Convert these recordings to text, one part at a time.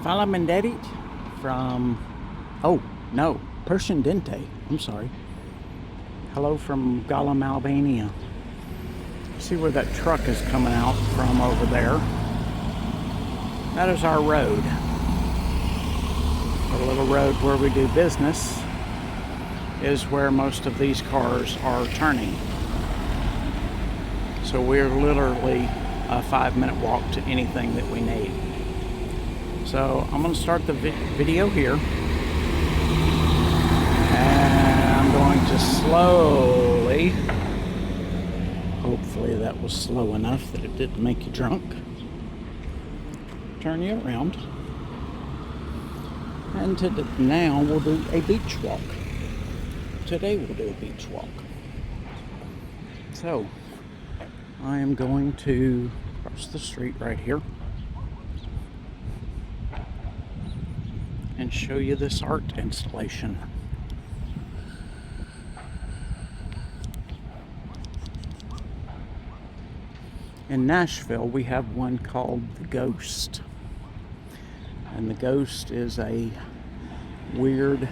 Falamanderit from, oh no, Persian Dente, I'm sorry. Hello from Golem Albania. See where that truck is coming out from over there. That is our road. The little road where we do business is where most of these cars are turning. So we're literally a 5-minute walk to anything that we need. So I'm going to start the video here. And I'm going to slowly, hopefully that was slow enough that it didn't make you drunk, turn you around. And now we'll do a beach walk. Today we'll do a beach walk. So I am going to cross the street right here and show you this art installation. In Nashville, we have one called the Ghost. And the Ghost is a weird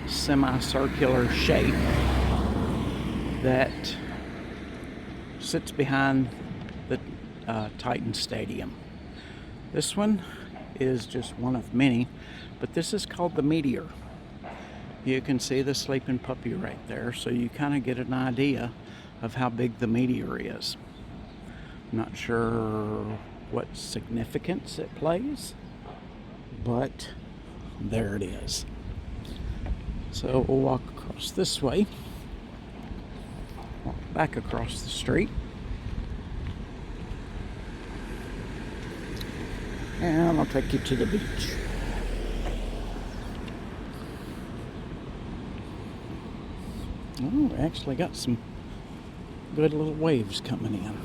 semicircular shape that sits behind the Titan Stadium. This one is just one of many, but this is called the Meteor. You can see the sleeping puppy right there, so you kind of get an idea of how big the Meteor is. I'm not sure what significance it plays, but there it is. So we'll walk across this way, walk back across the street, and I'll take you to the beach. Oh, we actually got some good little waves coming in.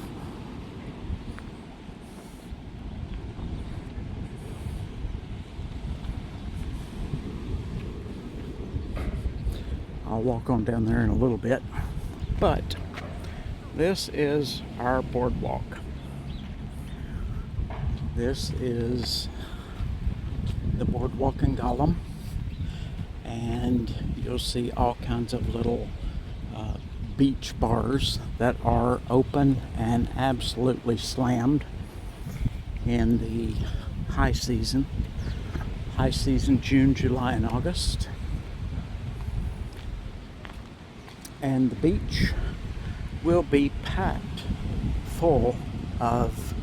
I'll walk on down there in a little bit, but this is our boardwalk. This is the boardwalk in Golem, and you'll see all kinds of little beach bars that are open and absolutely slammed in the high season. High season, June, July, and August. And the beach will be packed full of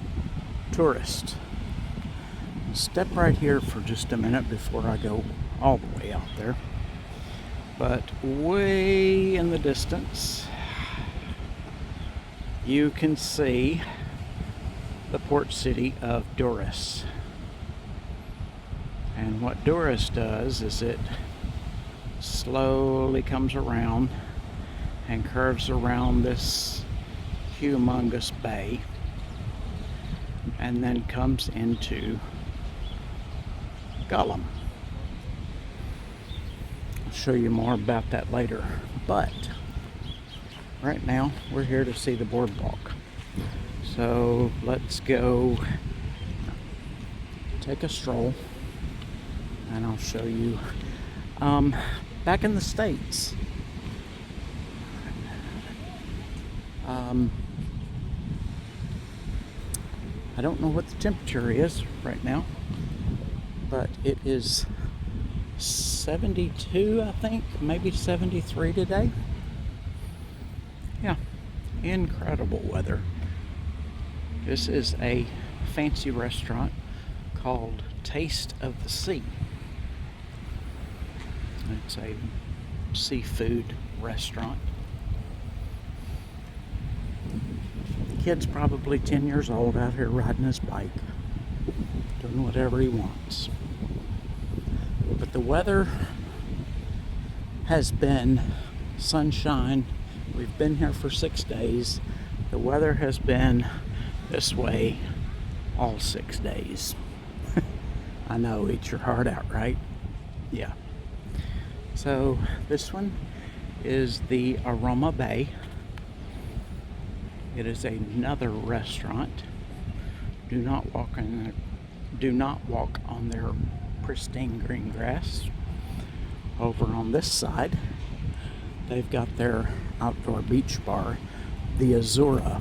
tourists. Step right here for just a minute before I go all the way out there. But way in the distance, you can see the port city of Durrës. And what Durrës does is it slowly comes around and curves around this humongous bay and then comes into Golem. I'll show you more about that later, but right now we're here to see the boardwalk. So let's go take a stroll and I'll show you. Back in the States, I don't know what the temperature is right now, but it is 72, I think, maybe 73 today. Yeah, incredible weather. This is a fancy restaurant called Taste of the Sea. It's a seafood restaurant. The kid's probably 10 years old out here riding his bike, doing whatever he wants. But the weather has been sunshine. We've been here for 6 days. The weather has been this way all 6 days. I know, eat your heart out, right? Yeah. So this one is the Aroma Bay. It is another restaurant. Do not walk in do not walk on their pristine green grass. Over on this side, they've got their outdoor beach bar, the Azura.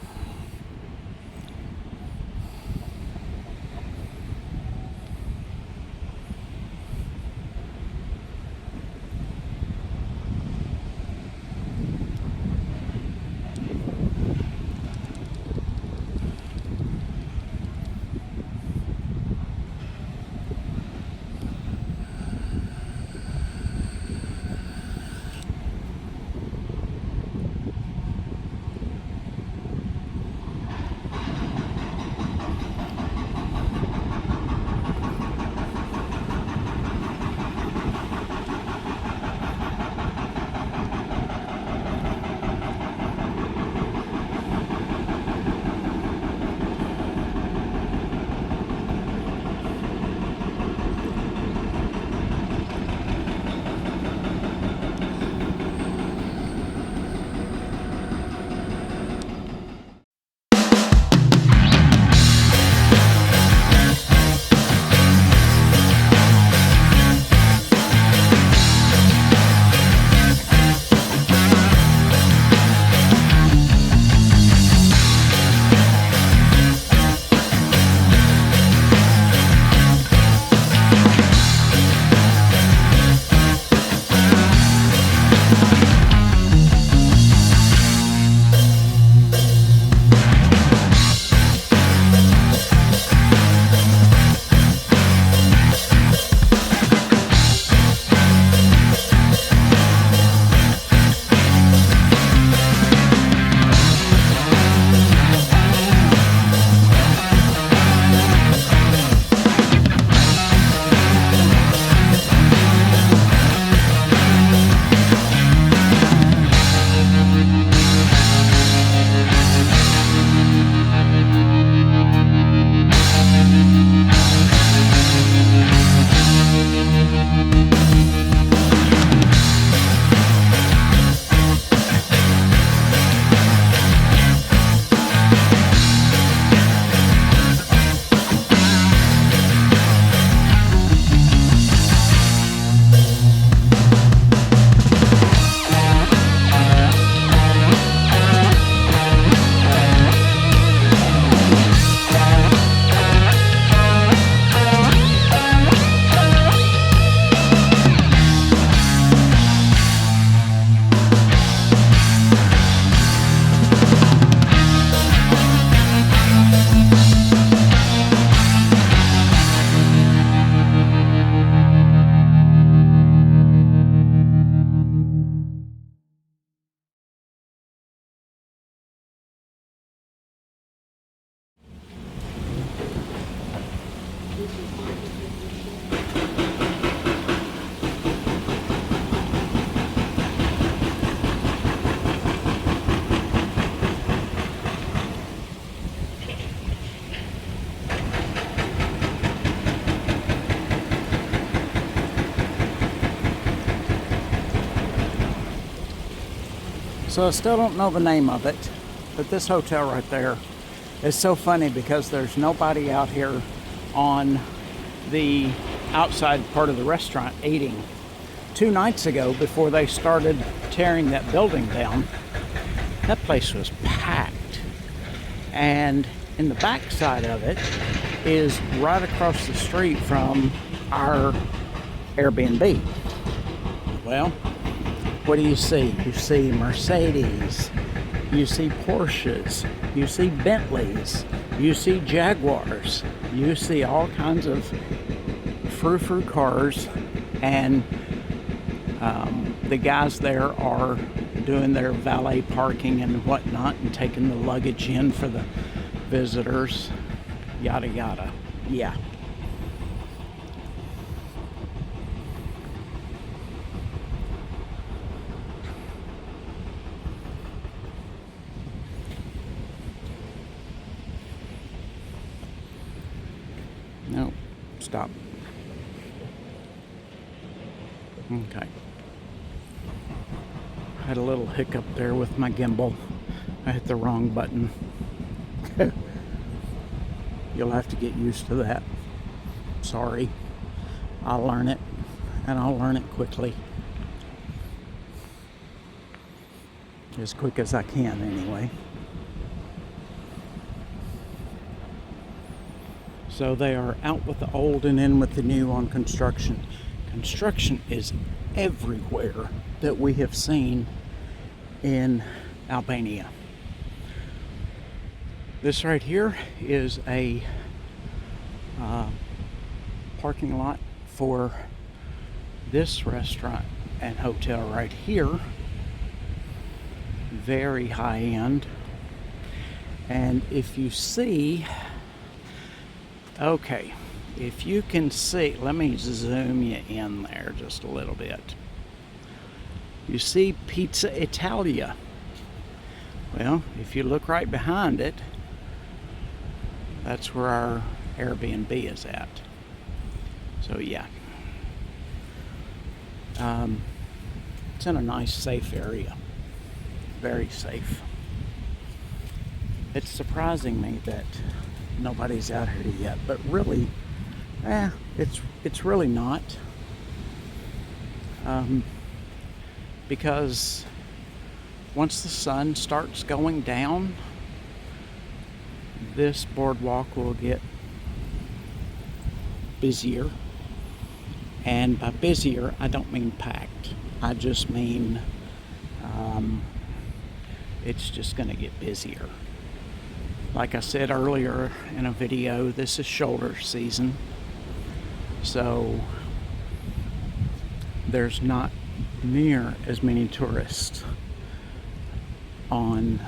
So I still don't know the name of it, but this hotel right there is so funny because there's nobody out here on the outside part of the restaurant eating. 2 nights ago, before they started tearing that building down, that place was packed. And in the back side of it is right across the street from our Airbnb. Well, what do you see? You see Mercedes, you see Porsches, you see Bentleys, you see Jaguars, you see all kinds of frou-frou cars, and the guys there are doing their valet parking and whatnot and taking the luggage in for the visitors, yada yada. Yeah. No, stop. Okay. I had a little hiccup there with my gimbal. I hit the wrong button. You'll have to get used to that. sorry. I'll learn it, and I'll learn it quickly. As quick as I can, anyway. So they are out with the old and in with the new on construction. Construction is everywhere that we have seen in Albania. This right here is a parking lot for this restaurant and hotel right here. Very high end. And if you see, okay, if you can see, let me zoom you in there just a little bit. You see Pizza Italia. Well, if you look right behind it, that's where our Airbnb is at. So yeah. It's in a nice, safe area. Very safe. It's surprising me that nobody's out here yet, but really, it's really not. Because once the sun starts going down, this boardwalk will get busier. And by busier, I don't mean packed. I just mean it's just going to get busier. Like I said earlier in a video, this is shoulder season. So there's not near as many tourists on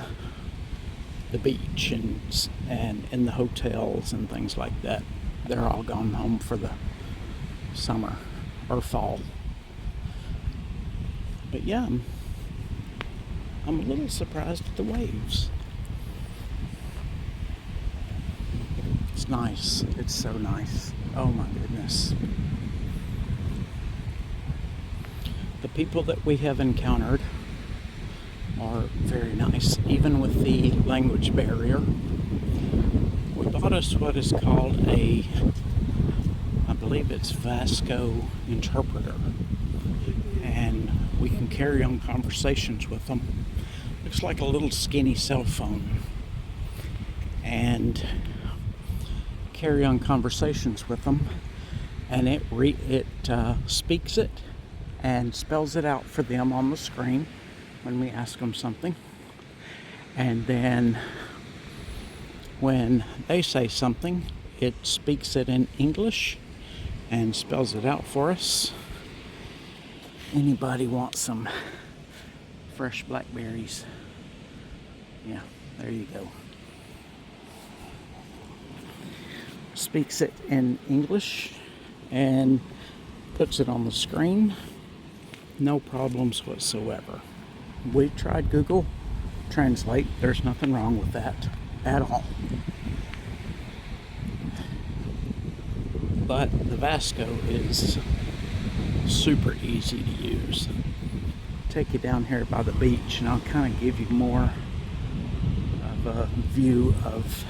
the beach and in the hotels and things like that. They're all gone home for the summer or fall. But yeah, I'm a little surprised at the waves. It's nice. It's so nice. Oh my goodness. The people that we have encountered are very nice, even with the language barrier. We bought us what is called I believe it's Vasco interpreter, and we can carry on conversations with them. Looks like a little skinny cell phone, and carry on conversations with them, and it speaks it and spells it out for them on the screen when we ask them something. And then when they say something, it speaks it in English and spells it out for us. Anybody want some fresh blackberries? Yeah, there you go. Speaks it in English and puts it on the screen. No problems whatsoever. We tried Google Translate. There's nothing wrong with that at all. But the Vasco is super easy to use. Take you down here by the beach and I'll kind of give you more of a view of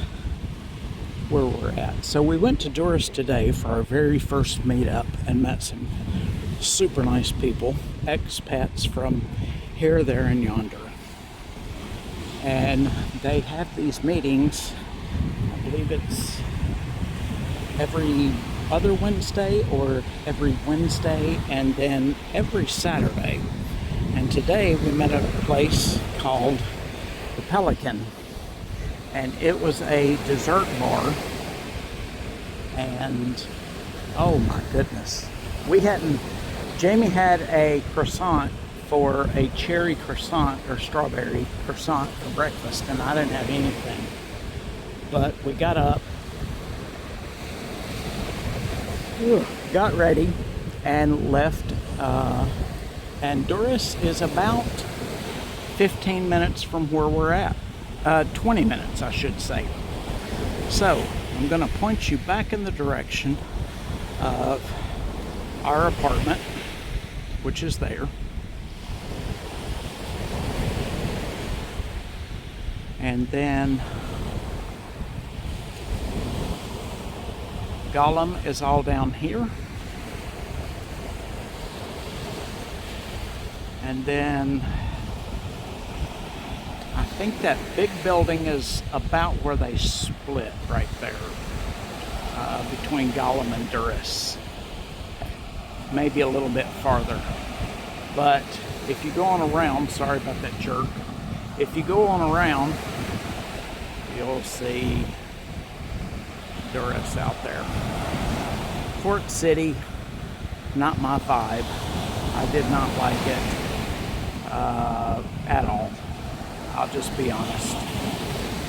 where we're at. So we went to Durrës today for our very first meetup and met some super nice people, expats from here, there, and yonder. And they have these meetings, I believe it's every other Wednesday or every Wednesday, and then every Saturday. And today we met at a place called the Pelican, and it was a dessert bar. And oh my goodness, Jamie had a croissant for a cherry croissant or strawberry croissant for breakfast, and I didn't have anything. But we got up, got ready, and left. And Durrës is about 15 minutes from where we're at. 20 minutes, I should say. So I'm going to point you back in the direction of our apartment, which is there. And then Golem is all down here. And then I think that big building is about where they split right there, between Golem and Durrës. Maybe a little bit farther. But if you go on around, sorry about that jerk, if you go on around, you'll see Durrës out there. Port City, not my vibe. I did not like it at all. I'll just be honest.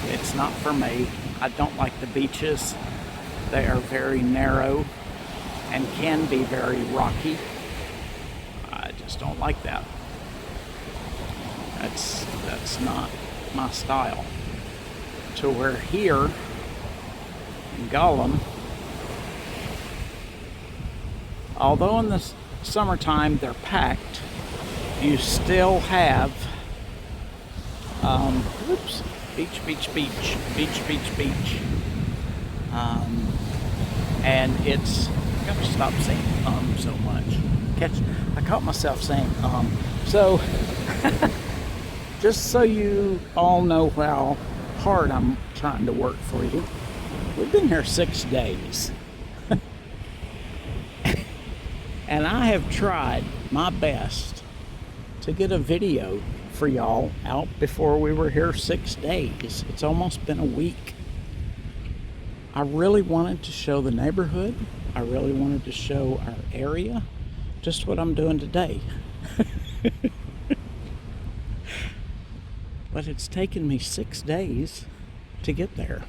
It's not for me. I don't like the beaches. They are very narrow and can be very rocky. I just don't like that. That's not my style. To where here in Golem, although in the summertime they're packed, you still have beach, and it's, I gotta stop saying so much. I caught myself saying so just so you all know how hard I'm trying to work for you, we've been here 6 days. And I have tried my best to get a video for y'all out before we were here 6 days. It's almost been a week. I really wanted to show the neighborhood. I really wanted to show our area. Just what I'm doing today. But it's taken me 6 days to get there.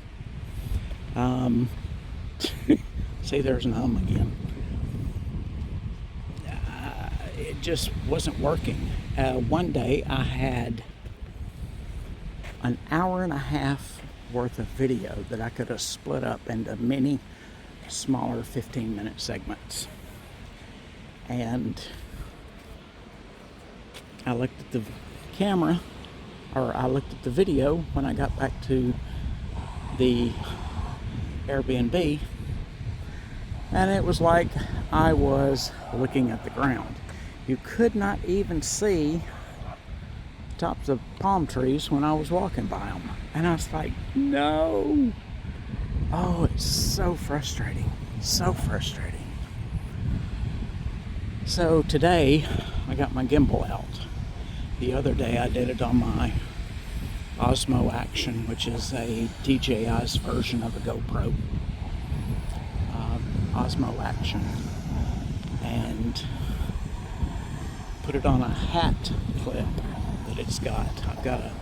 See, there's an again. It just wasn't working. One day I had an hour and a half worth of video that I could have split up into many smaller 15-minute segments. And I looked at the camera, or I looked at the video when I got back to the Airbnb, and it was like I was looking at the ground. You could not even see tops of palm trees when I was walking by them. And I was like, no. Oh, it's so frustrating. So frustrating. So today, I got my gimbal out. The other day, I did it on my Osmo Action, which is a DJI's version of a GoPro. Osmo Action. And put it on a hat clip that it's got. I've got a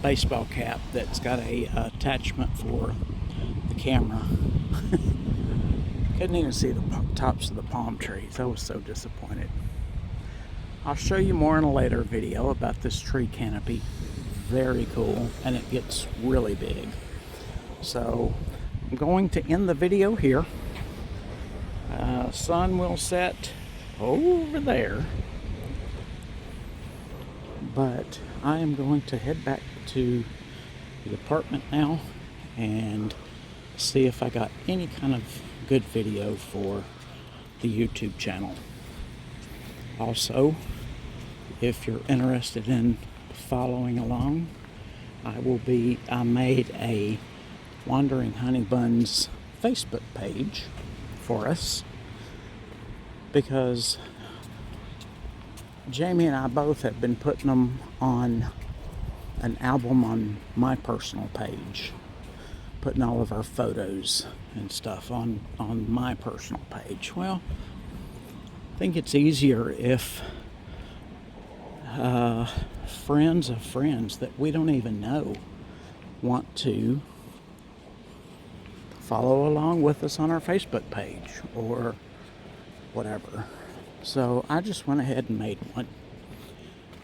baseball cap that's got a attachment for the camera. Couldn't even see the tops of the palm trees. I was so disappointed. I'll show you more in a later video about this tree canopy. Very cool, and it gets really big. So I'm going to end the video here. Sun will set over there. But I am going to head back to the apartment now and see if I got any kind of good video for the YouTube channel. Also, if you're interested in following along, I made a Wandering Hunnybunz Facebook page for us because Jamie and I both have been putting them on an album on my personal page, putting all of our photos and stuff on my personal page. Well, I think it's easier if friends of friends that we don't even know want to follow along with us on our Facebook page or whatever. So I just went ahead and made one.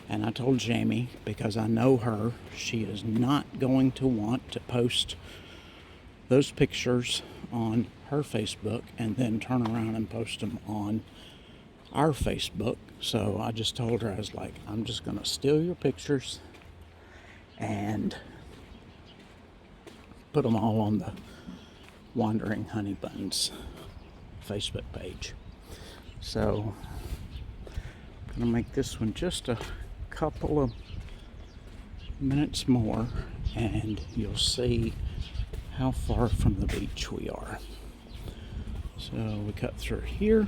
And I told Jamie, because I know her, she is not going to want to post those pictures on her Facebook and then turn around and post them on our Facebook. So I just told her, I was like, I'm just going to steal your pictures and put them all on the Wandering Hunnybunz Facebook page. So I'm gonna make this one just a couple of minutes more, and you'll see how far from the beach we are. So we cut through here,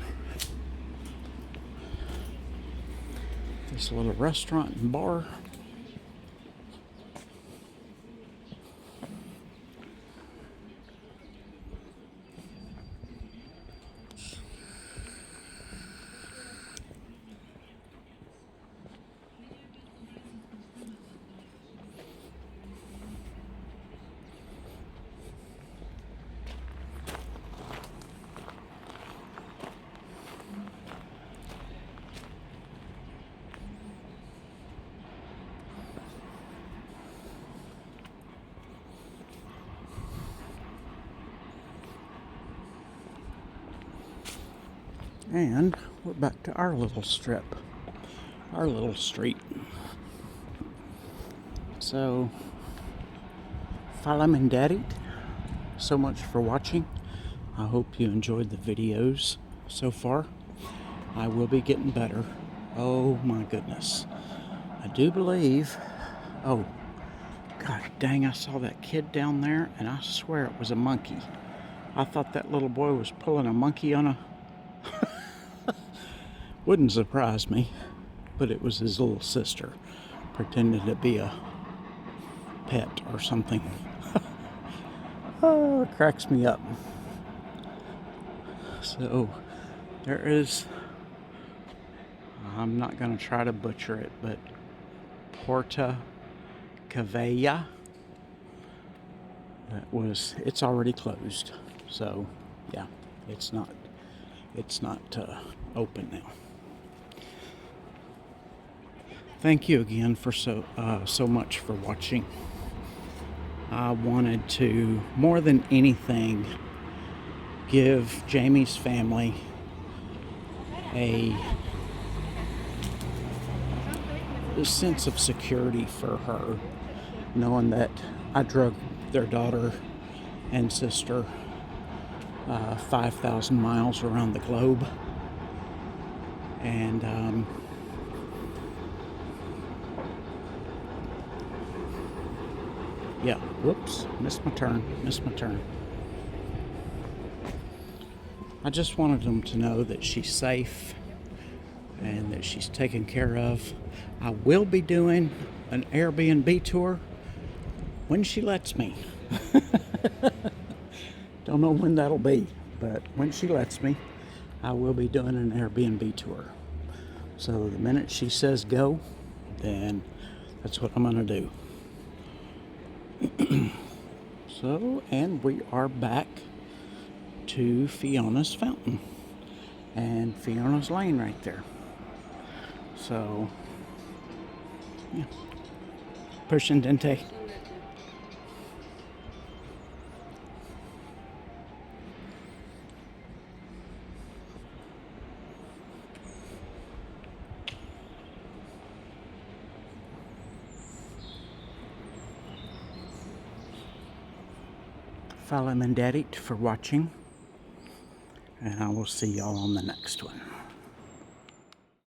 this little restaurant and bar. And we're back to our little strip, our little street. So, Falam and Daddy, so much for watching. I hope you enjoyed the videos so far. I will be getting better. Oh my goodness. I do believe, oh, God dang, I saw that kid down there, and I swear it was a monkey. I thought that little boy was pulling a monkey on a... Wouldn't surprise me, but it was his little sister pretending to be a pet or something. Oh, it cracks me up. So there is, I'm not going to try to butcher it, but Porta Cavella. It's already closed. So yeah, it's not open now. Thank you again for so much for watching. I wanted to, more than anything, give Jamie's family a sense of security for her, knowing that I drug their daughter and sister 5,000 miles around the globe, and yeah, whoops, missed my turn. I just wanted them to know that she's safe and that she's taken care of. I will be doing an Airbnb tour when she lets me. Don't know when that'll be, but when she lets me, I will be doing an Airbnb tour. So the minute she says go, then that's what I'm gonna do. So, and we are back to Fiona's Fountain and Fiona's Lane right there. So, yeah, Presidente. Falam and Daddy for watching, and I will see y'all on the next one.